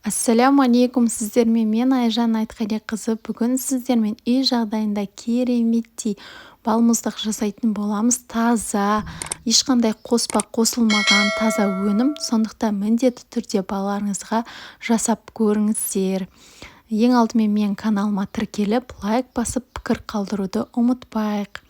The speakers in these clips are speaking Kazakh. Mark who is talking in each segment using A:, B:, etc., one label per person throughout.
A: Ассаляму алейкум, сіздермен мен Айжан Айтқалиқызы. Бүгін сіздермен үй жағдайында кереметтей балмұздақ жасайтын боламыз. Таза, ешқандай қоспа қосылмаған таза өнім. Сондықтан міндетті түрде балаларыңызға жасап көріңіздер. Ең алдымен мен каналыма тіркеліп, лайк басып, пікір қалдыруды ұмытпайық.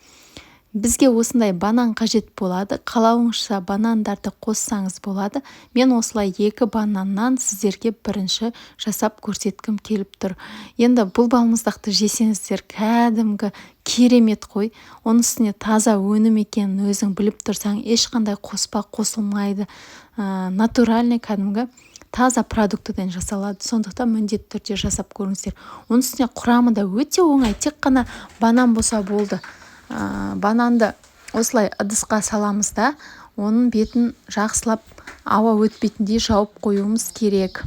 A: Бізге осындай банан қажет болады. Қалауыңызша банандарды қоссаңыз болады. Мен осылай 2 бананнан сіздерге бірінші жасап көрсеткім келіп тұр. Енді бұл балмұздақты жесеңіздер кәдімгі керемет қой. Оның үстіне таза өнім екенін өзің біліп тұрсаң, ешқандай қоспа қосылмайды. Натуральный кәдімгі таза продуктыдан жасалады. Сондықтан міндетті түрде жасап көріңіздер. Оның үстіне құрамы да өте оңай. Тек қана банан болса болды. Бананды осылай ыдысқа саламыз да, оның бетін жақсылап ауа өтпейтіндей жауып қоюымыз керек.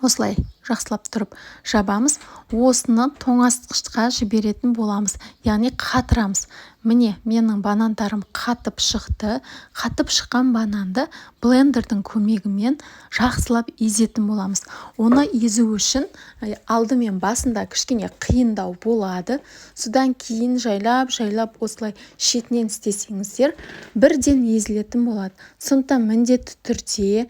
A: Осылай жақсылап тұрып жабамыз. Осыны тоңазытқышқа жіберетін боламыз, яғни қатырамыз. Міне, менің банандарым қатып шықты. Қатып шыққан бананды блендердің көмегімен жақсылап езетін боламыз. Оны езу үшін алдымен басында кішкене қиындау болады. Содан кейін жайлап осылай шетінен істесеңіздер, бірден езілетін болады. Сондықтан міндетті түрде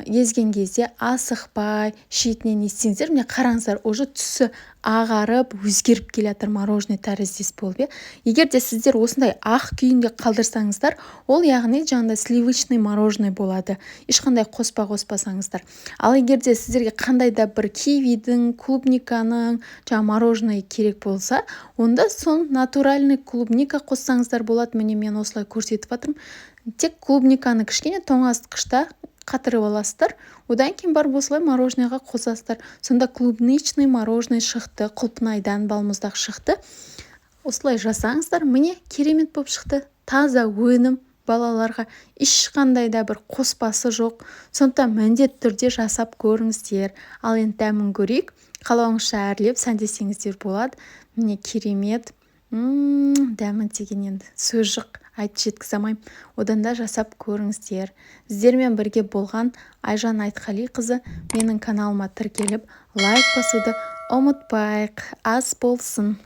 A: езген кезде асықпай шетінен езсеңіздер, міне қараңыздар, уже түсі ағарып, өзгеріп келатыр, мороженое тәріздес болып. Егер де сіздер осындай ақ күйінде қалдырсаңыздар, ол яғни жаңағыдай сливочный мороженое болады. Ешқандай қоспа қоспасаңыздар. Ал егер де сіздерге қандай да бір кивидің, клубниканың мороженое керек болса, онда сон натуральный клубника қоссаңыздар болады. Міне мен осылай көрсетіп жатырмын. Тек клубниканы кішкене тоңазытқышта қатырып аласыздар. Одан кейін барып осылай мороженныйға қосасыздар. Сонда клубничный мороженое шықты, құлпынайдан балмұздақ шықты. Осылай жасаңыздар, міне керемет болып шықты. Таза өнім, балаларға ешқандай да бір қоспасы жоқ. Сондықтан міндетті түрде жасап көріңіздер. Ал енді дәмін көрейік. Қалауыңызша әрлеп сәндесеңіздер болады. Міне керемет. Дәмін деген енді сөз жоқ, айтып жеткізе алмаймын. Одан да жасап көріңіздер. Сіздермен бірге болған Айжан Айтқалиқызы. Менің каналыма тіркеліп, лайк басуды ұмытпайық. Ас болсын.